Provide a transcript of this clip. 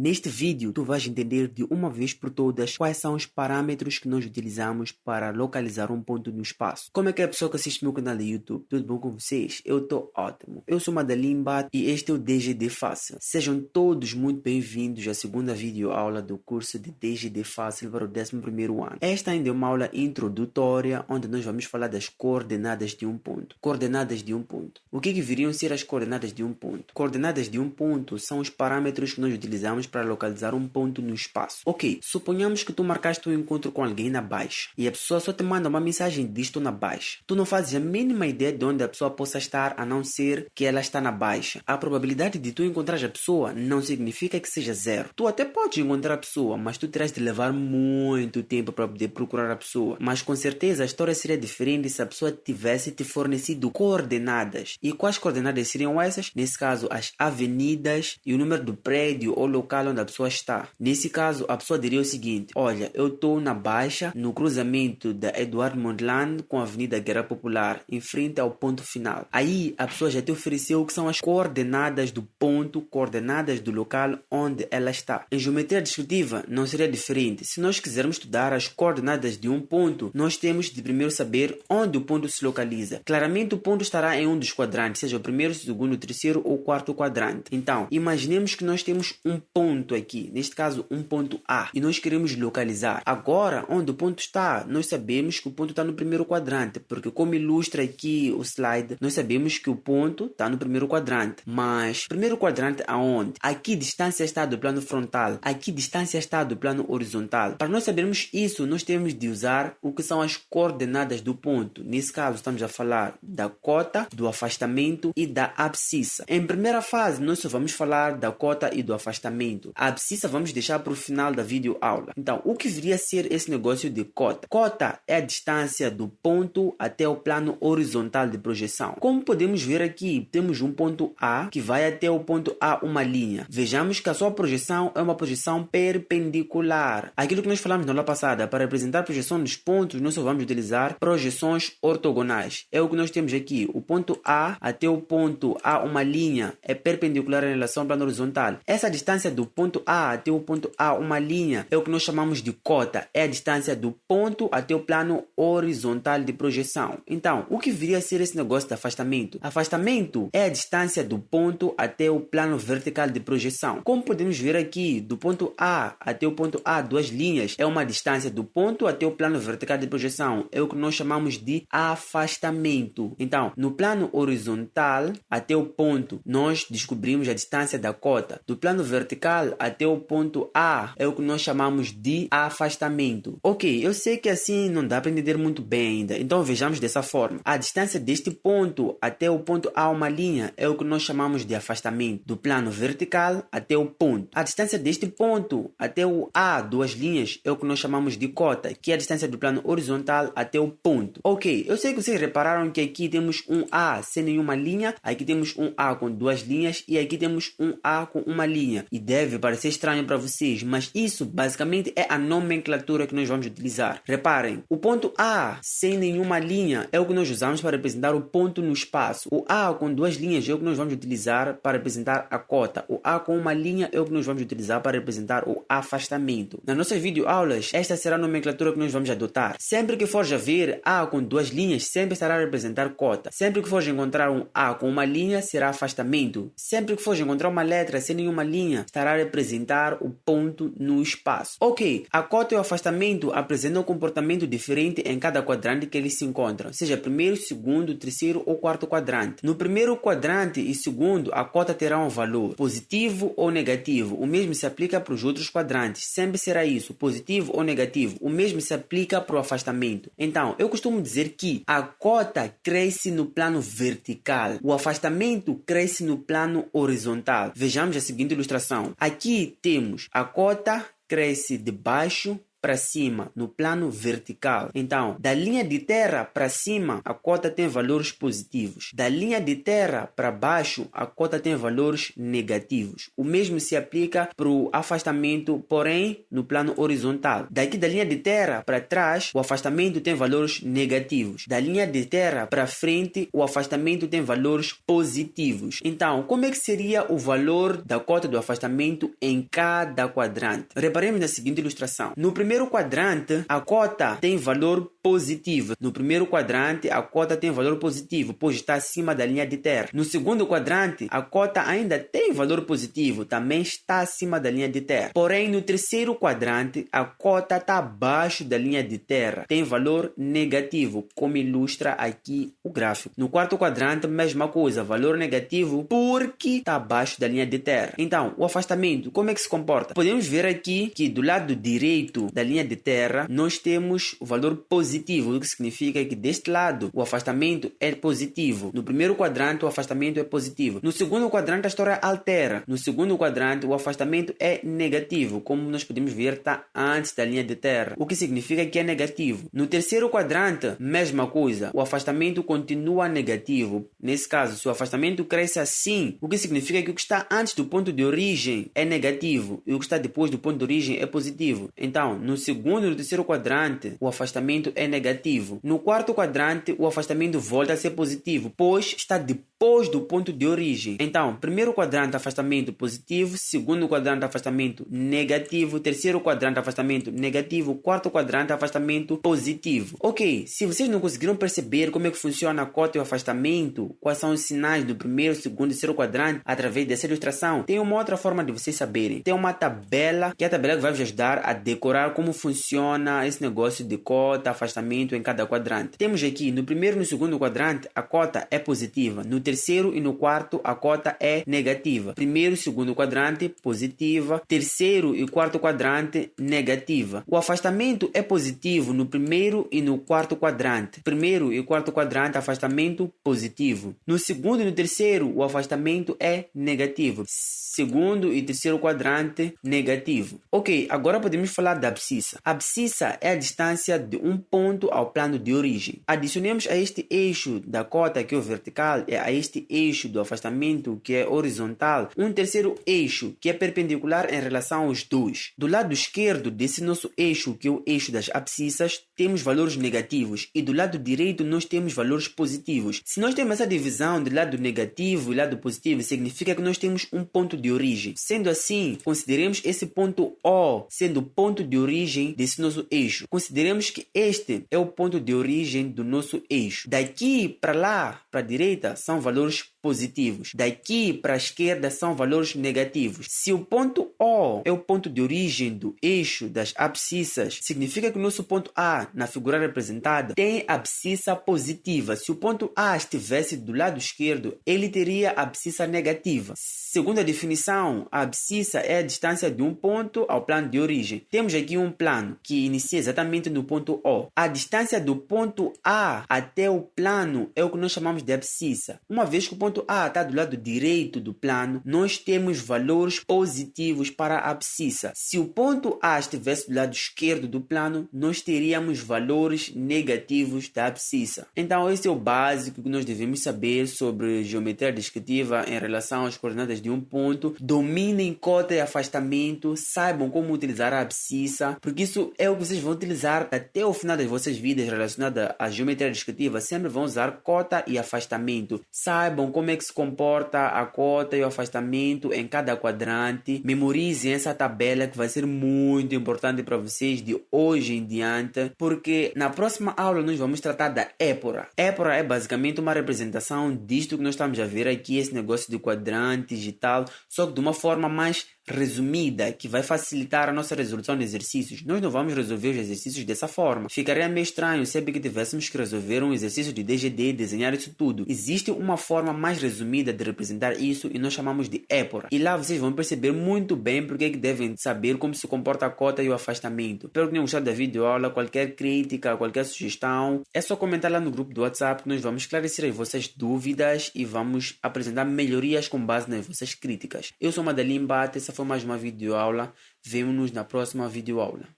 Neste vídeo, tu vais entender de uma vez por todas quais são os parâmetros que nós utilizamos para localizar um ponto no espaço. Como é que é a pessoa que assiste meu canal de YouTube? Tudo bom com vocês? Eu tô ótimo. Eu sou Madalim Bat e este é o DGD Fácil. Sejam todos muito bem-vindos à segunda videoaula do curso de DGD Fácil para o 11º ano. Esta ainda é uma aula introdutória onde nós vamos falar das coordenadas de um ponto. Coordenadas de um ponto. O que viriam ser as coordenadas de um ponto? Coordenadas de um ponto são os parâmetros que nós utilizamos para localizar um ponto no espaço. Ok, suponhamos que tu marcaste um encontro com alguém na baixa e a pessoa só te manda uma mensagem disto na baixa. Tu não fazes a mínima ideia de onde a pessoa possa estar, a não ser que ela está na baixa. A probabilidade de tu encontrar a pessoa não significa que seja zero. Tu até podes encontrar a pessoa, mas tu terás de levar muito tempo para poder procurar a pessoa. Mas com certeza a história seria diferente se a pessoa tivesse te fornecido coordenadas. E quais coordenadas seriam essas? Nesse caso, as avenidas e o número do prédio ou local onde a pessoa está. Nesse caso, a pessoa diria o seguinte: olha, eu estou na Baixa, no cruzamento da Eduardo Mondlane com a Avenida Guerra Popular, em frente ao ponto final. Aí, a pessoa já te ofereceu o que são as coordenadas do ponto, coordenadas do local onde ela está. Em geometria descritiva, não seria diferente. Se nós quisermos estudar as coordenadas de um ponto, nós temos de primeiro saber onde o ponto se localiza. Claramente, o ponto estará em um dos quadrantes, seja o primeiro, segundo, terceiro ou quarto quadrante. Então, imaginemos que nós temos um ponto aqui, neste caso um ponto A, e nós queremos localizar. Agora, onde o ponto está, nós sabemos que o ponto está no primeiro quadrante, porque como ilustra aqui o slide, nós sabemos que o ponto está no primeiro quadrante. Mas, primeiro quadrante aonde? Aqui distância está do plano frontal, aqui distância está do plano horizontal. Para nós sabermos isso, nós temos de usar o que são as coordenadas do ponto. Nesse caso, estamos a falar da cota, do afastamento e da abscissa. Em primeira fase, nós só vamos falar da cota e do afastamento. A abscissa vamos deixar para o final da videoaula. Então, o que viria a ser esse negócio de cota? Cota é a distância do ponto até o plano horizontal de projeção. Como podemos ver aqui, temos um ponto A que vai até o ponto A, uma linha. Vejamos que a sua projeção é uma projeção perpendicular. Aquilo que nós falamos na aula passada, para representar a projeção dos pontos, nós só vamos utilizar projeções ortogonais. É o que nós temos aqui. O ponto A até o ponto A, uma linha, é perpendicular em relação ao plano horizontal. Essa distância do ponto A até o ponto A, uma linha, é o que nós chamamos de cota. É a distância do ponto até o plano horizontal de projeção. Então, o que viria a ser esse negócio de afastamento? Afastamento é a distância do ponto até o plano vertical de projeção. Como podemos ver aqui, do ponto A até o ponto A, duas linhas, é uma distância do ponto até o plano vertical de projeção. É o que nós chamamos de afastamento. Então, no plano horizontal até o ponto, nós descobrimos a distância da cota. Do plano vertical até o ponto A é o que nós chamamos de afastamento. Ok, eu sei que assim não dá para entender muito bem ainda, então vejamos dessa forma. A distância deste ponto até o ponto A, uma linha, é o que nós chamamos de afastamento. Do plano vertical até o ponto. A distância deste ponto até o A, duas linhas, é o que nós chamamos de cota, que é a distância do plano horizontal até o ponto. Ok, eu sei que vocês repararam que aqui temos um A sem nenhuma linha, aqui temos um A com duas linhas e aqui temos um A com uma linha. E deve parecer estranho para vocês, mas isso basicamente é a nomenclatura que nós vamos utilizar. Reparem, o ponto A sem nenhuma linha é o que nós usamos para representar o ponto no espaço. O A com duas linhas é o que nós vamos utilizar para representar a cota. O A com uma linha é o que nós vamos utilizar para representar o afastamento. Nas nossas videoaulas, esta será a nomenclatura que nós vamos adotar. Sempre que fores a ver A com duas linhas, sempre estará a representar cota. Sempre que fores encontrar um A com uma linha, será afastamento. Sempre que fores encontrar uma letra sem nenhuma linha, estará a representar o ponto no espaço. Ok, a cota e o afastamento apresentam um comportamento diferente em cada quadrante que eles se encontram, seja primeiro, segundo, terceiro ou quarto quadrante. No primeiro quadrante e segundo, a cota terá um valor positivo ou negativo. O mesmo se aplica para os outros quadrantes. Sempre será isso, positivo ou negativo. O mesmo se aplica para o afastamento. Então, eu costumo dizer que a cota cresce no plano vertical, o afastamento cresce no plano horizontal. Vejamos a seguinte ilustração. Aqui temos a cota cresce de baixo para cima, no plano vertical. Então, da linha de terra para cima, a cota tem valores positivos. Da linha de terra para baixo, a cota tem valores negativos. O mesmo se aplica para o afastamento, porém, no plano horizontal. Daqui da linha de terra para trás, o afastamento tem valores negativos. Da linha de terra para frente, o afastamento tem valores positivos. Então, como é que seria o valor da cota do afastamento em cada quadrante? Reparemos na seguinte ilustração. No primeiro quadrante, a cota tem valor positivo. No primeiro quadrante, a cota tem valor positivo, pois está acima da linha de terra. No segundo quadrante, a cota ainda tem valor positivo, também está acima da linha de terra. Porém, no terceiro quadrante, a cota está abaixo da linha de terra, tem valor negativo, como ilustra aqui o gráfico. No quarto quadrante, mesma coisa, valor negativo, porque está abaixo da linha de terra. Então, o afastamento, como é que se comporta? Podemos ver aqui que do lado direito da linha de terra, nós temos o valor positivo, o que significa que deste lado o afastamento é positivo. No primeiro quadrante, o afastamento é positivo. No segundo quadrante, a história altera. No segundo quadrante, o afastamento é negativo, como nós podemos ver, está antes da linha de terra, o que significa que é negativo. No terceiro quadrante, mesma coisa, o afastamento continua negativo. Nesse caso, se o afastamento cresce assim, o que significa que o que está antes do ponto de origem é negativo e o que está depois do ponto de origem é positivo. Então, no segundo e no terceiro quadrante, o afastamento é negativo. No quarto quadrante, o afastamento volta a ser positivo, pois está depois do ponto de origem. Então, primeiro quadrante, afastamento positivo, segundo quadrante, afastamento negativo, terceiro quadrante, afastamento negativo, quarto quadrante, afastamento positivo. Ok, se vocês não conseguiram perceber como é que funciona a cota e o afastamento, quais são os sinais do primeiro, segundo e terceiro quadrante através dessa ilustração, tem uma outra forma de vocês saberem. Tem uma tabela, que é a tabela que vai vos ajudar a decorar como funciona esse negócio de cota, afastamento em cada quadrante. Temos aqui, no primeiro e no segundo quadrante, a cota é positiva. No terceiro e no quarto, a cota é negativa. Primeiro e segundo quadrante, positiva. Terceiro e quarto quadrante, negativa. O afastamento é positivo no primeiro e no quarto quadrante. Primeiro e quarto quadrante, afastamento positivo. No segundo e no terceiro, o afastamento é negativo. Segundo e terceiro quadrante, negativo. Ok, agora podemos falar da abscissa. A abscissa é a distância de um ponto ao plano de origem. Adicionemos a este eixo da cota, que é o vertical, e a este eixo do afastamento, que é horizontal, um terceiro eixo, que é perpendicular em relação aos dois. Do lado esquerdo desse nosso eixo, que é o eixo das abscissas, temos valores negativos e do lado direito nós temos valores positivos. Se nós temos essa divisão de lado negativo e lado positivo, significa que nós temos um ponto de origem. Sendo assim, consideremos esse ponto O sendo o ponto de origem desse nosso eixo. Consideremos que este é o ponto de origem do nosso eixo. Daqui para lá, para a direita, são valores positivos. Daqui para a esquerda são valores negativos. Se o ponto O é o ponto de origem do eixo das abscissas, significa que o nosso ponto A, na figura representada, tem abscissa positiva. Se o ponto A estivesse do lado esquerdo, ele teria abscissa negativa. Segundo a definição, a abscissa é a distância de um ponto ao plano de origem. Temos aqui um plano que inicia exatamente no ponto O. A distância do ponto A até o plano é o que nós chamamos de abscissa. Uma vez que o ponto A está do lado direito do plano, nós temos valores positivos para a abscissa. Se o ponto A estivesse do lado esquerdo do plano, nós teríamos valores negativos da abscissa. Então, esse é o básico que nós devemos saber sobre geometria descritiva em relação às coordenadas de um ponto. Dominem cota e afastamento, saibam como utilizar a abscissa, porque isso é o que vocês vão utilizar até o final das vossas vidas relacionadas à geometria descritiva. Sempre vão usar cota e afastamento. Saibam como é que se comporta a cota e o afastamento em cada quadrante. Memorizem essa tabela que vai ser muito importante para vocês de hoje em diante, porque na próxima aula nós vamos tratar da épora. Épora é basicamente uma representação disto que nós estamos a ver aqui, esse negócio de quadrantes e tal, só que de uma forma mais resumida, que vai facilitar a nossa resolução de exercícios. Nós não vamos resolver os exercícios dessa forma. Ficaria meio estranho sempre que tivéssemos que resolver um exercício de DGD, desenhar isso tudo. Existe uma forma mais resumida de representar isso e nós chamamos de épora. E lá vocês vão perceber muito bem porque é que devem saber como se comporta a cota e o afastamento. Espero que tenham gostado da videoaula. Qualquer crítica, qualquer sugestão, é só comentar lá no grupo do WhatsApp que nós vamos esclarecer as vossas dúvidas e vamos apresentar melhorias com base nas vossas críticas. Eu sou Madalim Bate, essa foi mais uma videoaula. Vemo-nos na próxima videoaula.